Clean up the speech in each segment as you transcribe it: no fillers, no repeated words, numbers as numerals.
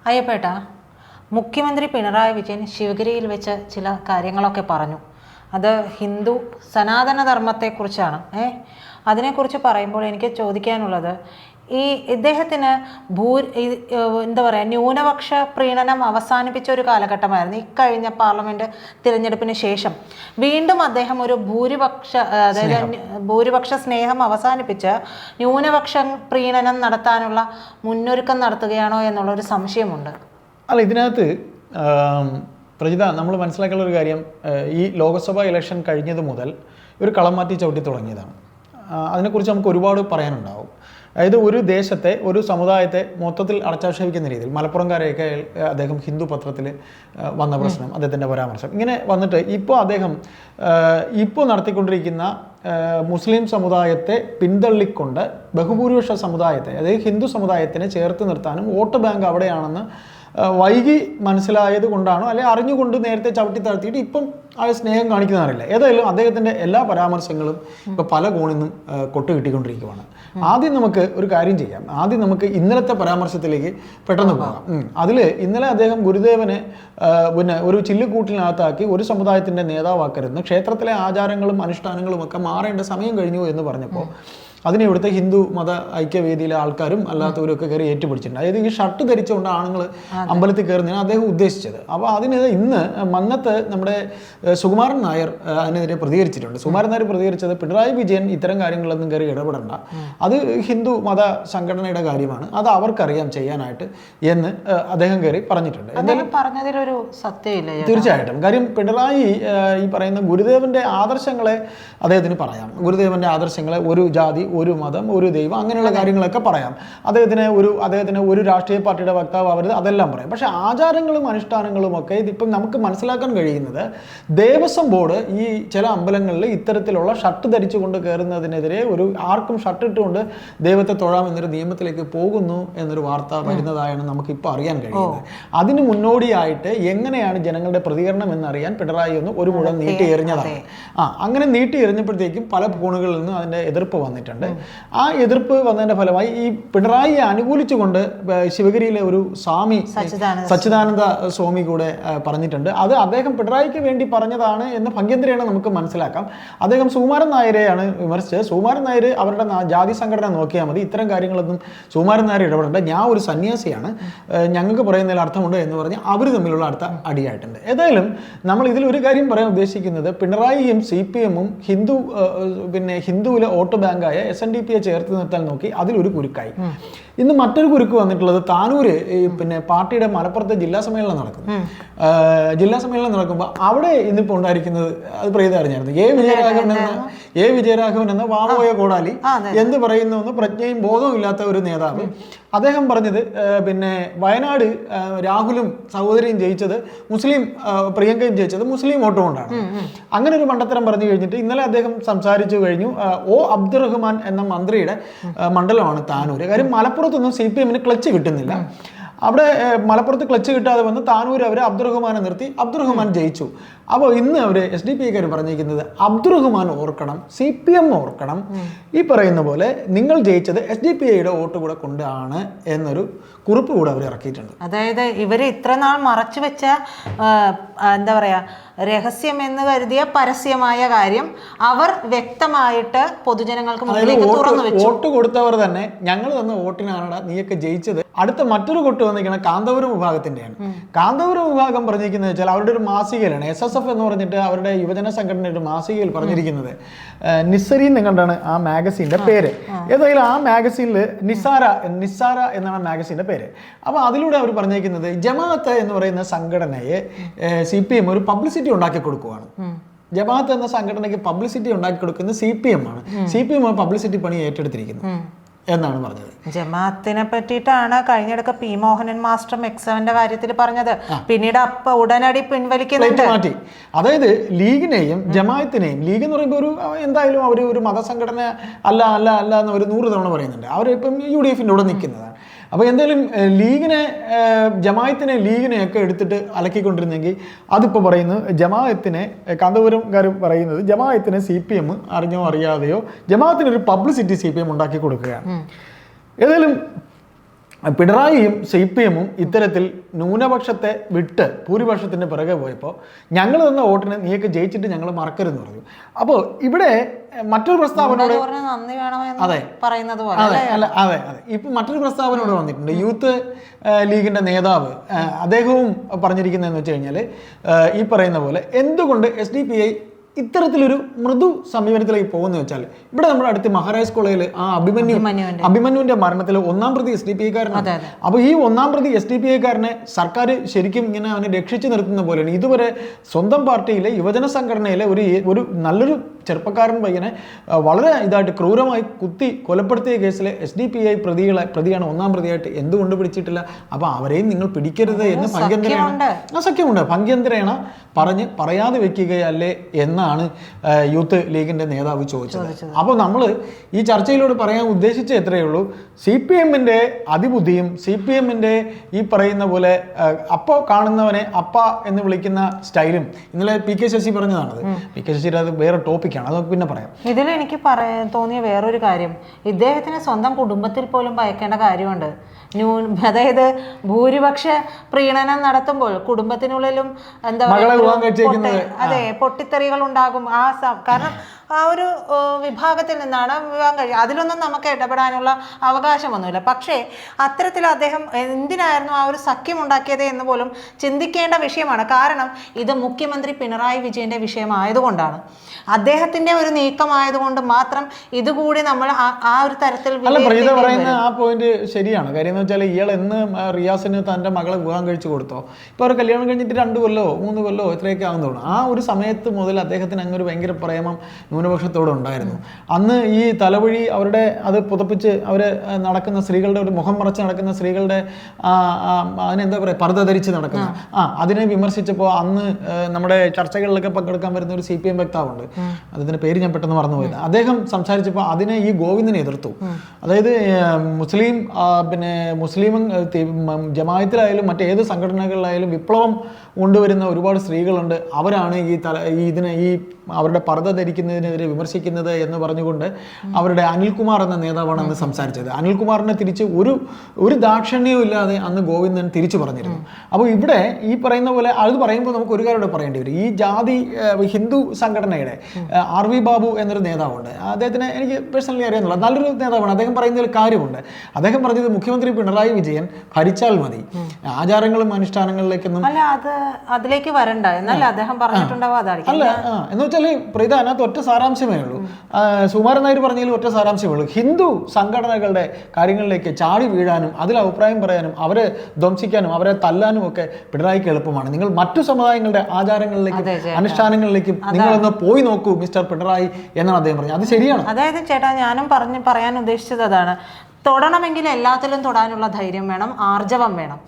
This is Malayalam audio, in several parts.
അയ്യപ്പേട്ട, മുഖ്യമന്ത്രി പിണറായി വിജയൻ ശിവഗിരിയിൽ വെച്ച് ചില കാര്യങ്ങളൊക്കെ പറഞ്ഞു. അത് ഹിന്ദു സനാതന ധർമ്മത്തെക്കുറിച്ചാണ്. അതിനെക്കുറിച്ച് പറയുമ്പോൾ എനിക്ക് ചോദിക്കാനുള്ളത്, ഈ ഇദ്ദേഹത്തിന് എന്താ പറയുക, ന്യൂനപക്ഷ പ്രീണനം അവസാനിപ്പിച്ച ഒരു കാലഘട്ടമായിരുന്നു ഇക്കഴിഞ്ഞ പാർലമെൻറ്റ് തിരഞ്ഞെടുപ്പിന് ശേഷം. വീണ്ടും അദ്ദേഹം ഒരു ഭൂരിപക്ഷ സ്നേഹം അവസാനിപ്പിച്ച് ന്യൂനപക്ഷ പ്രീണനം നടത്താനുള്ള മുന്നൊരുക്കം നടത്തുകയാണോ എന്നുള്ളൊരു സംശയമുണ്ട്. അല്ല, ഇതിനകത്ത് പ്രജിത, നമ്മൾ മനസ്സിലാക്കിയുള്ള ഒരു കാര്യം, ഈ ലോക്സഭാ ഇലക്ഷൻ കഴിഞ്ഞത് മുതൽ ഒരു കളം മാറ്റി ചവിട്ടി തുടങ്ങിയതാണ്. അതിനെക്കുറിച്ച് നമുക്ക് ഒരുപാട് പറയാനുണ്ടാവും. അതായത് ഒരു ദേശത്തെ, ഒരു സമുദായത്തെ മൊത്തത്തിൽ അടച്ചാക്ഷേപിക്കുന്ന രീതിയിൽ മലപ്പുറംകാരെയൊക്കെ അദ്ദേഹം ഹിന്ദു പത്രത്തിൽ വന്ന പ്രശ്നം, അദ്ദേഹത്തിൻ്റെ പരാമർശം, ഇങ്ങനെ വന്നിട്ട് ഇപ്പോൾ നടത്തിക്കൊണ്ടിരിക്കുന്ന മുസ്ലിം സമുദായത്തെ പിന്തള്ളിക്കൊണ്ട് ബഹുഭൂരിപക്ഷ സമുദായത്തെ, അതായത് ഹിന്ദു സമുദായത്തിനെ ചേർത്ത് നിർത്താനും വോട്ട് ബാങ്ക് അവിടെയാണെന്ന് വൈകി മനസ്സിലായത് കൊണ്ടാണോ അല്ലെങ്കിൽ അറിഞ്ഞുകൊണ്ട് നേരത്തെ ചവിട്ടി താഴ്ത്തിയിട്ട് ഇപ്പം ആ സ്നേഹം കാണിക്കുന്നറിയില്ല. ഏതായാലും അദ്ദേഹത്തിൻ്റെ എല്ലാ പരാമർശങ്ങളും ഇപ്പോൾ പല കോണിൽ നിന്നും കൊട്ട് കിട്ടിക്കൊണ്ടിരിക്കുകയാണ്. ആദ്യം നമുക്ക് ഒരു കാര്യം ചെയ്യാം. ആദ്യം നമുക്ക് ഇന്നലത്തെ പരാമർശത്തിലേക്ക് പെട്ടെന്ന് പോകാം. ഇന്നലെ അദ്ദേഹം ഗുരുദേവനെ ഒരു ചില്ലുകൂട്ടിനകത്താക്കി ഒരു സമുദായത്തിൻ്റെ നേതാവാക്കരുതെന്ന്, ക്ഷേത്രത്തിലെ ആചാരങ്ങളും അനുഷ്ഠാനങ്ങളും ഒക്കെ മാറേണ്ട സമയം കഴിഞ്ഞു എന്ന് പറഞ്ഞപ്പോൾ അതിനെ ഇവിടുത്തെ ഹിന്ദു മത ഐക്യവേദിയിലെ ആൾക്കാരും അല്ലാത്തവരും ഒക്കെ കയറി ഏറ്റുപിടിച്ചിട്ടുണ്ട്. അതായത് ഈ ഷർട്ട് ധരിച്ചുകൊണ്ട് ആണുങ്ങൾ അമ്പലത്തിൽ കയറുന്നതിനാണ് അദ്ദേഹം ഉദ്ദേശിച്ചത്. അപ്പോൾ ഇന്ന് മന്നത്ത് നമ്മുടെ സുകുമാരൻ നായർ അതിനെതിരെ പ്രതികരിച്ചിട്ടുണ്ട്. സുകുമാരൻ നായർ പ്രതികരിച്ചത്, പിണറായി വിജയൻ ഇത്തരം കാര്യങ്ങളൊന്നും കയറി ഇടപെടണ്ട, അത് ഹിന്ദു മത സംഘടനയുടെ കാര്യമാണ്, അത് അവർക്കറിയാം ചെയ്യാനായിട്ട് എന്ന് അദ്ദേഹം കയറി പറഞ്ഞിട്ടുണ്ട്. എന്തായാലും പറഞ്ഞതിലൊരു സത്യമില്ല. തീർച്ചയായിട്ടും. കാര്യം പിണറായി ഈ പറയുന്ന ഗുരുദേവന്റെ ആദർശങ്ങളെ അദ്ദേഹത്തിന് പറയാം. ഗുരുദേവന്റെ ആദർശങ്ങളെ, ഒരു ജാതി, ഒരു മതം, ഒരു ദൈവം, അങ്ങനെയുള്ള കാര്യങ്ങളൊക്കെ പറയാം. അദ്ദേഹത്തിന് ഒരു രാഷ്ട്രീയ പാർട്ടിയുടെ വക്താവ് ആവരുത്, അതെല്ലാം പറയാം. പക്ഷെ ആചാരങ്ങളും അനുഷ്ഠാനങ്ങളും ഒക്കെ ഇതിപ്പം നമുക്ക് മനസ്സിലാക്കാൻ കഴിയുന്നത്, ദേവസ്വം ബോർഡ് ഈ ചില അമ്പലങ്ങളിൽ ഇത്തരത്തിലുള്ള ഷർട്ട് ധരിച്ചുകൊണ്ട് കയറുന്നതിനെതിരെ ആർക്കും ഷർട്ട് ഇട്ടുകൊണ്ട് ദൈവത്തെ തൊഴാം എന്നൊരു നിയമത്തിലേക്ക് പോകുന്നു എന്നൊരു വാർത്ത വരുന്നതായാണ് നമുക്കിപ്പോൾ അറിയാൻ കഴിയുന്നത്. അതിന് മുന്നോടിയായിട്ട് എങ്ങനെയാണ് ജനങ്ങളുടെ പ്രതികരണം എന്നറിയാൻ പിണറായി ഒരു മുഴം നീട്ടി എറിഞ്ഞതാണ്. അങ്ങനെ നീട്ടി എറിഞ്ഞപ്പോഴത്തേക്കും പല കോണുകളിൽ നിന്നും അതിൻ്റെ എതിർപ്പ് വന്നിട്ടുണ്ട്. ആ എതിർപ്പ് വന്നതിന്റെ ഫലമായി ഈ പിണറായിയെ അനുകൂലിച്ചുകൊണ്ട് ശിവഗിരിയിലെ ഒരു സ്വാമി, സച്ചിദാനന്ദ സ്വാമി കൂടെ പറഞ്ഞിട്ടുണ്ട്. അത് അദ്ദേഹം പിണറായിക്ക് വേണ്ടി പറഞ്ഞതാണ് എന്ന് ഭംഗ്യന്തരേണ നമുക്ക് മനസ്സിലാക്കാം. അദ്ദേഹം സുകുമാരൻ നായരെയാണ് വിമർശിച്ചത്. സുകുമാരൻ നായർ അവരുടെ ജാതി സംഘടന നോക്കിയാൽ മതി, ഇത്തരം കാര്യങ്ങളൊന്നും സുകുമാരൻ നായർ ഇടപെടേണ്ട, ഞാൻ ഒരു സന്യാസിയാണ്, ഞങ്ങൾക്ക് പറയുന്നതിൽ അർത്ഥമുണ്ട് എന്ന് പറഞ്ഞ് അവർ തമ്മിലുള്ള അടുത്ത അടിയായിട്ടുണ്ട്. ഏതായാലും നമ്മൾ ഇതിൽ ഒരു കാര്യം പറയാൻ ഉദ്ദേശിക്കുന്നത്, പിണറായിയും CPM-ഉം ഹിന്ദുവിലെ വോട്ട് ബാങ്കായ SNDP-യെ ചേർത്ത് നിർത്താൻ നോക്കി, അതിലൊരു കുരുക്കായി. ഇന്ന് മറ്റൊരു കുരുക്ക് വന്നിട്ടുള്ളത്, താനൂര് പാർട്ടിയുടെ മലപ്പുറത്തെ ജില്ലാ സമ്മേളനം നടക്കുന്നു. ജില്ലാ സമ്മേളനം നടക്കുമ്പോൾ അവിടെ ഇന്നിപ്പോൾ ഉണ്ടായിരിക്കുന്നത്, അത് പ്രീത അറിഞ്ഞായിരുന്നു, എ വിജയരാഘവൻ എന്ന വാമോയ കോടാലി എന്ത് പറയുന്നു പ്രജ്ഞയും ബോധവും ഇല്ലാത്ത ഒരു നേതാവ്. അദ്ദേഹം പറഞ്ഞത്, വയനാട് രാഹുലും സഹോദരിയും ജയിച്ചത് പ്രിയങ്കയും ജയിച്ചത് മുസ്ലിം വോട്ട് കൊണ്ടാണ്. അങ്ങനെ ഒരു മണ്ടത്തരം പറഞ്ഞു കഴിഞ്ഞിട്ട് ഇന്നലെ അദ്ദേഹം സംസാരിച്ചു കഴിഞ്ഞു. അബ്ദുറഹ്മാൻ എന്ന മന്ത്രിയുടെ മണ്ഡലമാണ് താനൂര്. കാര്യം മലപ്പുറത്തൊന്നും CPM-ന് ക്ലച്ച് കിട്ടുന്നില്ല. അവിടെ മലപ്പുറത്ത് ക്ലച്ച് കിട്ടാതെ വന്ന് താനൂർ അവർ അബ്ദുറഹ്മാനെ നിർത്തി, അബ്ദുറഹ്മാൻ ജയിച്ചു. അപ്പോൾ ഇന്ന് അവർ SDPക്കാർ പറഞ്ഞിരിക്കുന്നത്, അബ്ദുറഹ്മാൻ ഓർക്കണം, CPM ഓർക്കണം, ഈ പറയുന്ന പോലെ നിങ്ങൾ ജയിച്ചത് SDPയുടെ വോട്ട് കൂടെ കൊണ്ടാണ് എന്നൊരു കുറിപ്പ് കൂടെ അവർ ഇറക്കിയിട്ടുണ്ട്. അതായത് ഇവർ ഇത്ര നാൾ മറച്ചു വെച്ച എന്താ പറയാ, രഹസ്യം എന്ന് കരുതിയ പരസ്യമായ കാര്യം അവർ വ്യക്തമായിട്ട് പൊതുജനങ്ങൾക്ക് മുന്നിലേക്ക് തുറന്നു വെച്ചു. വോട്ട് കൊടുത്തവർ തന്നെ, ഞങ്ങൾ തന്ന വോട്ടിനാണ് നീയൊക്കെ ജയിച്ചത്. അടുത്ത മറ്റൊരു കൊട്ട് വന്നിരിക്കുന്നത് കാന്തപുരം വിഭാഗത്തിന്റെയാണ്. കാന്തപുരം വിഭാഗം പറഞ്ഞിരിക്കുന്നത് വെച്ചാൽ അവരുടെ ഒരു മാസികയിലാണ്, SSF എന്ന് പറഞ്ഞിട്ട് അവരുടെ യുവജന സംഘടനയുടെ മാസികയിൽ പറഞ്ഞിരിക്കുന്നത്, നിസ്സരീൻ എന്നുകൊണ്ടാണ് ആ മാഗസീൻ്റെ പേര്. ഏതായാലും ആ മാഗസീനിൽ നിസ്സാര എന്നാണ് മാഗസീൻ്റെ പേര്. അപ്പോൾ അതിലൂടെ അവർ പറഞ്ഞിരിക്കുന്നത്, ജമാഅത്ത് എന്ന് പറയുന്ന സംഘടനയെ CPM ഒരു പബ്ലിസിറ്റി ഉണ്ടാക്കി കൊടുക്കുകയാണ്. ജമാഅത്ത് എന്ന സംഘടനയ്ക്ക് പബ്ലിസിറ്റി ഉണ്ടാക്കി കൊടുക്കുന്നത് CPM ആണ്. CPM പബ്ലിസിറ്റി പണി ഏറ്റെടുത്തിരിക്കുന്നു എന്നാണ് പറഞ്ഞത്. ജമാഅത്തിനെ പറ്റിയിട്ടാണ് കഴിഞ്ഞിടക്ക് P. മോഹനൻ മാസ്റ്റർ മെക്സവന്റെ കാര്യത്തിൽ പറഞ്ഞത്. പിന്നീട് ഉടനടി പിൻവലിക്കുന്നുണ്ട്. മാറ്റി. അതായത് ലീഗിനെയും ജമാഅത്തിനെയും, ലീഗ് എന്ന് പറയുമ്പോൾ എന്തായാലും അവർ ഒരു മതസംഘടന അല്ല എന്ന് ഒരു 100 തവണ പറയുന്നുണ്ട്. അവരിപ്പം UDF-ന്റെ കൂടെ നിൽക്കുന്നതാണ്. അപ്പോൾ എന്തായാലും ലീഗിനെയൊക്കെ എടുത്തിട്ട് അലക്കിക്കൊണ്ടിരുന്നെങ്കിൽ, അതിപ്പോൾ പറയുന്നത് ജമാഅത്തിനെ, കാന്തപുരംകാർ പറയുന്നത് ജമാഅത്തിനെ CPM അറിഞ്ഞോ അറിയാതെയോ ജമാഅത്തിനൊരു പബ്ലിസിറ്റി CPM ഉണ്ടാക്കി കൊടുക്കുകയാണ്. ഏതായാലും പിണറായിയും CPM ഇത്തരത്തിൽ ന്യൂനപക്ഷത്തെ വിട്ട് ഭൂരിപക്ഷത്തിൻ്റെ പിറകെ പോയപ്പോൾ ഞങ്ങൾ തന്ന വോട്ടിന് നീയൊക്കെ ജയിച്ചിട്ട് ഞങ്ങൾ മറക്കരുതെന്ന് പറഞ്ഞു. അപ്പോൾ ഇവിടെ മറ്റൊരു പ്രസ്താവനയോട് നന്ദി വേണമെന്ന് അതെ പറയുന്നത് പോലെ അതെ അല്ല അതെ അതെ ഇപ്പം മറ്റൊരു പ്രസ്താവനയോട് വന്നിട്ടുണ്ട്. യൂത്ത് ലീഗിൻ്റെ നേതാവ് അദ്ദേഹവും പറഞ്ഞിരിക്കുന്നതെന്ന് വെച്ച് കഴിഞ്ഞാൽ ഈ പറയുന്ന പോലെ എന്തുകൊണ്ട് SDPI ഇത്തരത്തിലൊരു മൃദു സമീപനത്തിലേക്ക് പോകുന്ന വെച്ചാൽ ഇവിടെ നമ്മുടെ അടുത്ത് മഹാരാജ് കോളേജിൽ ആ അഭിമന്യുവിന്റെ മരണത്തിൽ 1-ാം പ്രതി SDPI-കാരനാണ്. അപ്പോൾ ഈ 1-ാം പ്രതി SDPI-കാരനെ സർക്കാർ ശരിക്കും ഇങ്ങനെ അവനെ രക്ഷിച്ചു നിർത്തുന്ന പോലെയാണ്. ഇതുവരെ സ്വന്തം പാർട്ടിയിലെ യുവജന സംഘടനയിലെ ഒരു നല്ലൊരു ചെറുപ്പക്കാരൻ പയ്യനെ വളരെ ഇതായിട്ട് ക്രൂരമായി കുത്തി കൊലപ്പെടുത്തിയ കേസിലെ SDPI പ്രതിയാണ് 1-ാം പ്രതിയായിട്ട് എന്തുകൊണ്ട് പിടിച്ചിട്ടില്ല? അപ്പോൾ അവരെയും നിങ്ങൾ പിടിക്കരുത് എന്ന് സഖ്യമുണ്ട് ഭംഗ്യന്തരേണ പറയാതെ വെക്കുകയല്ലേ എന്നാണ് യൂത്ത് ലീഗിന്റെ നേതാവ് ചോദിച്ചത്. അപ്പോൾ നമ്മൾ ഈ ചർച്ചയിലൂടെ പറയാൻ ഉദ്ദേശിച്ച എത്രയേ ഉള്ളൂ, CPM-ന്റെ അതിബുദ്ധിയും CPM-ന്റെ ഈ പറയുന്ന പോലെ അപ്പ കാണുന്നവനെ അപ്പ എന്ന് വിളിക്കുന്ന സ്റ്റൈലും ഇന്നലെ PK ശശി പറഞ്ഞതാണത്. PK ശശിയുടെ അത് വേറെ ടോപ്പിക്കാണ്, അത് പിന്നെ പറയാം. ഇതിൽ എനിക്ക് തോന്നിയ വേറൊരു കാര്യം, ഇദ്ദേഹത്തിന് സ്വന്തം കുടുംബത്തിൽ പോലും ഭയക്കേണ്ട കാര്യമുണ്ട്. അതായത് ഭൂരിപക്ഷ പ്രീണനം നടത്തുമ്പോൾ കുടുംബത്തിനുള്ളിലും എന്താ അതെ പൊട്ടിത്തെറികൾ ഉണ്ടാകും. കാരണം ആ ഒരു വിഭാഗത്തിൽ നിന്നാണ് വിവാഹം കഴിയുക. അതിലൊന്നും നമുക്ക് ഇടപെടാനുള്ള അവകാശമൊന്നുമില്ല. പക്ഷേ അത്തരത്തിൽ അദ്ദേഹം എന്തിനായിരുന്നു ആ ഒരു സഖ്യം ഉണ്ടാക്കിയത് എന്ന് പോലും ചിന്തിക്കേണ്ട വിഷയമാണ്. കാരണം ഇത് മുഖ്യമന്ത്രി പിണറായി വിജയന്റെ വിഷയമായതുകൊണ്ടാണ്, അദ്ദേഹത്തിന്റെ ഒരു നീക്കമായതുകൊണ്ട് മാത്രം ഇതുകൂടി നമ്മൾ ആ ഒരു തരത്തിൽ പറയുന്ന ആ പോയിന്റ് ശരിയാണ്. കാര്യം എന്ന് വെച്ചാൽ ഇയാൾ എന്ന് റിയാസിന് തൻ്റെ മകളെ വിവാഹം കഴിച്ചു കൊടുത്തോ, ഇപ്പോൾ അവർ കല്യാണം കഴിഞ്ഞിട്ട് 2 കൊല്ലോ 3 കൊല്ലോ എത്രയൊക്കെ ആകുന്നതാണ്. ആ ഒരു സമയത്ത് മുതൽ അദ്ദേഹത്തിന് അങ്ങൊരു ഭയങ്കര പ്രേമം ന്യൂനപക്ഷത്തോടെ ഉണ്ടായിരുന്നു. അന്ന് ഈ തലവഴി അവരുടെ അത് പുതപ്പിച്ച് അവർ നടക്കുന്ന സ്ത്രീകളുടെ ഒരു മുഖം മറച്ച് നടക്കുന്ന സ്ത്രീകളുടെ അതിനെന്താ പറയുക പർദ്ദ ധരിച്ച് നടക്കുന്ന അതിനെ വിമർശിച്ചപ്പോൾ അന്ന് നമ്മുടെ ചർച്ചകളിലൊക്കെ പങ്കെടുക്കാൻ വരുന്ന ഒരു CPM വക്താവുണ്ട്, അതിന്റെ പേര് ഞാൻ പെട്ടെന്ന് മറന്നുപോയത്. അദ്ദേഹം സംസാരിച്ചപ്പോൾ അതിനെ ഈ ഗോവിന്ദനെ എതിർത്തു. അതായത് മുസ്ലിം ജമായത്തിലായാലും മറ്റേത് സംഘടനകളിലായാലും വിപ്ലവം കൊണ്ടുവരുന്ന ഒരുപാട് സ്ത്രീകളുണ്ട്, അവരാണ് ഈ അവരുടെ പർദ്ദ ധരിക്കുന്നതിനെതിരെ വിമർശിക്കുന്നത് എന്ന് പറഞ്ഞുകൊണ്ട് അവരുടെ അനിൽകുമാർ എന്ന നേതാവാണ് അന്ന് സംസാരിച്ചത്. അനിൽകുമാറിനെ തിരിച്ച് ഒരു ദാക്ഷിണ്യവും ഇല്ലാതെ അന്ന് ഗോവിന്ദൻ തിരിച്ചു പറഞ്ഞിരുന്നു. അപ്പോൾ ഇവിടെ ഈ പറയുന്ന പോലെ അത് പറയുമ്പോൾ നമുക്ക് ഒരു കാര്യം പറയേണ്ടി വരും. ഈ ജാതി ഹിന്ദു സംഘടനയുടെ RV ബാബു എന്നൊരു നേതാവുണ്ട്. അദ്ദേഹത്തിന് എനിക്ക് പേഴ്സണലി അറിയാമെന്നുള്ള നല്ലൊരു നേതാവാണ്. അദ്ദേഹം പറയുന്നതിൽ കാര്യമുണ്ട്. അദ്ദേഹം പറഞ്ഞത് മുഖ്യമന്ത്രി പിണറായി വിജയൻ ഭരിച്ചാൽ മതി, ആചാരങ്ങളും അനുഷ്ഠാനങ്ങളിലേക്കൊന്നും അതിലേക്ക് വരണ്ട എന്നല്ല അദ്ദേഹം പറഞ്ഞിട്ടുണ്ടാവും. അല്ല എന്ന് വെച്ചാൽ പ്രീത അതിനകത്ത് ഒറ്റ സാരാംശമേ ഉള്ളൂ. സുകുമാരൻ നായർ പറഞ്ഞതിൽ ഒറ്റ സാരാംശമേ ഉള്ളൂ. ഹിന്ദു സംഘടനകളുടെ കാര്യങ്ങളിലേക്ക് ചാടി വീഴാനും അതിൽ അഭിപ്രായം പറയാനും അവരെ ധ്വംസിക്കാനും അവരെ തല്ലാനും ഒക്കെ പിണറായിക്ക് എളുപ്പമാണ്. നിങ്ങൾ മറ്റു സമുദായങ്ങളുടെ ആചാരങ്ങളിലേക്കും അനുഷ്ഠാനങ്ങളിലേക്കും നിങ്ങളൊന്ന് പോയി നോക്കൂ മിസ്റ്റർ പിണറായി എന്നാണ് അദ്ദേഹം പറഞ്ഞത്. അത് ശരിയാണ്. അതായത് ചേട്ടാ ഞാനും പറയാൻ ഉദ്ദേശിച്ചത് അതാണ്. തൊടണമെങ്കിൽ എല്ലാത്തിലും തൊടാനുള്ള ധൈര്യം വേണം, ആർജവം വേണം.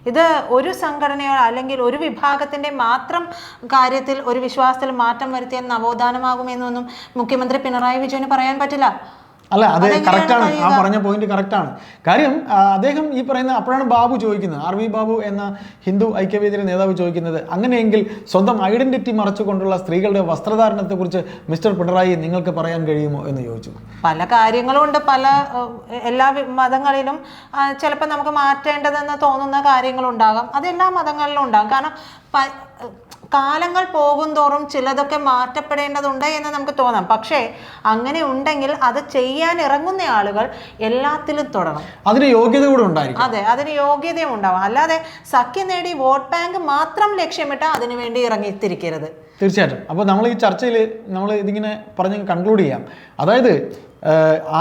ഇത് ഒരു സംഘടനയോ അല്ലെങ്കിൽ ഒരു വിഭാഗത്തിന്റെ മാത്രം കാര്യത്തിൽ ഒരു വിശ്വാസത്തിൽ മാറ്റം വരുത്തിയാൽ നവോത്ഥാനമാകുമെന്നൊന്നും മുഖ്യമന്ത്രി പിണറായി വിജയന് പറയാൻ പറ്റില്ല. അല്ല അത് കറക്റ്റാണ്, ആ പറഞ്ഞ പോയിന്റ് കറക്റ്റാണ്. കാര്യം അദ്ദേഹം ഈ പറയുന്ന അപ്പോഴാണ് ബാബു ചോദിക്കുന്നത്, RV ബാബു എന്ന ഹിന്ദു ഐക്യവേദിയുടെ നേതാവ് ചോദിക്കുന്നത്, അങ്ങനെയെങ്കിൽ സ്വന്തം ഐഡന്റിറ്റി മറച്ചുകൊണ്ടുള്ള സ്ത്രീകളുടെ വസ്ത്രധാരണത്തെക്കുറിച്ച് മിസ്റ്റർ പിണറായി നിങ്ങൾക്ക് പറയാൻ കഴിയുമോ എന്ന് ചോദിച്ചു. പല കാര്യങ്ങളും ഉണ്ട്, എല്ലാ മതങ്ങളിലും ചിലപ്പോൾ നമുക്ക് മാറ്റേണ്ടതെന്ന് തോന്നുന്ന കാര്യങ്ങളുണ്ടാകാം. അത് എല്ലാ മതങ്ങളിലും ഉണ്ടാകും. കാരണം കാലങ്ങൾ പോകും തോറും ചിലതൊക്കെ മാറ്റപ്പെടേണ്ടതുണ്ട് എന്ന് നമുക്ക് തോന്നാം. പക്ഷേ അങ്ങനെ ഉണ്ടെങ്കിൽ അത് ചെയ്യാൻ ഇറങ്ങുന്ന ആളുകൾ എല്ലാത്തിലും തൊടണം. അതിന് യോഗ്യത കൂടെ ഉണ്ടായിരിക്കും. അതെ, അതിന് യോഗ്യതയും ഉണ്ടാവും. അല്ലാതെ സഖ്യം നേടി വോട്ട് ബാങ്ക് മാത്രം ലക്ഷ്യമിട്ട് അതിനു വേണ്ടി ഇറങ്ങിത്തിരിക്കരുത്. തീർച്ചയായിട്ടും. അപ്പോൾ നമ്മൾ ഈ ചർച്ചയിൽ നമ്മൾ ഇതിങ്ങനെ പറഞ്ഞ് കൺക്ലൂഡ് ചെയ്യാം. അതായത്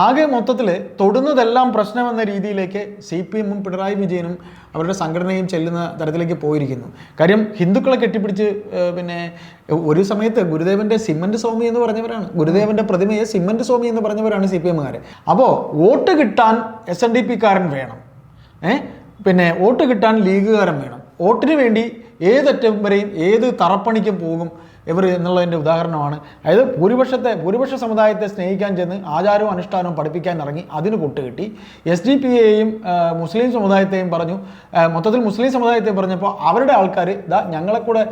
ആകെ മൊത്തത്തിൽ തൊടുന്നതെല്ലാം പ്രശ്നമെന്ന രീതിയിലേക്ക് CPM-ഉം പിണറായി വിജയനും അവരുടെ സംഘടനയും ചെല്ലുന്ന തരത്തിലേക്ക് പോയിരിക്കുന്നു. കാര്യം ഹിന്ദുക്കളെ കെട്ടിപ്പിടിച്ച് ഒരു സമയത്ത് ഗുരുദേവന്റെ സിമന്റ് സ്വാമി എന്ന് പറഞ്ഞവരാണ്, ഗുരുദേവന്റെ പ്രതിമയെ സിമന്റ് സ്വാമി എന്ന് പറഞ്ഞവരാണ് CPM-കാർ. അപ്പോൾ വോട്ട് കിട്ടാൻ SNDP-കാരൻ വേണം, വോട്ട് കിട്ടാൻ ലീഗുകാരൻ വേണം. വോട്ടിന് വേണ്ടി ഏതറ്റം വരെയും ഏത് തറപ്പണിക്കും പോകും ഇവർ എന്നുള്ളതിൻ്റെ ഉദാഹരണമാണ്. അതായത് ഭൂരിപക്ഷ സമുദായത്തെ സ്നേഹിക്കാൻ ചെന്ന് ആചാരവും അനുഷ്ഠാനവും പഠിപ്പിക്കാൻ ഇറങ്ങി, അതിന് പൊട്ടുകിട്ടി. SDPI-യെയും മുസ്ലിം സമുദായത്തെയും പറഞ്ഞു. മൊത്തത്തിൽ മുസ്ലിം സമുദായത്തെ പറഞ്ഞപ്പോൾ അവരുടെ ആൾക്കാർ ഞങ്ങളെ കൂടെ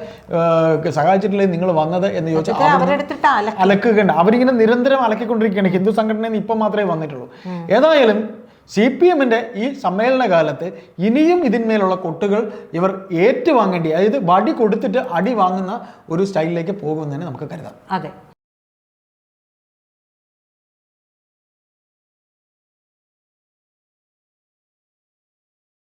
സഹായിച്ചിട്ടില്ലേ നിങ്ങൾ വന്നത് എന്ന് ചോദിച്ചാൽ അലക്കുകയുണ്ട്. അവരിങ്ങനെ നിരന്തരം അലക്കിക്കൊണ്ടിരിക്കുകയാണ്. ഹിന്ദു സംഘടനയിൽ നിന്ന് ഇപ്പം മാത്രമേ വന്നിട്ടുള്ളൂ. ഏതായാലും CPM-ന്റെ ഈ സമ്മേളന കാലത്ത് ഇനിയും ഇതിന്മേലുള്ള കൊട്ടുകൾ ഇവർ ഏറ്റുവാങ്ങേണ്ടി, അതായത് വടി കൊടുത്തിട്ട് അടി വാങ്ങുന്ന ഒരു സ്റ്റൈലിലേക്ക് പോകുമെന്ന് തന്നെ നമുക്ക് കരുതാം. അതെ.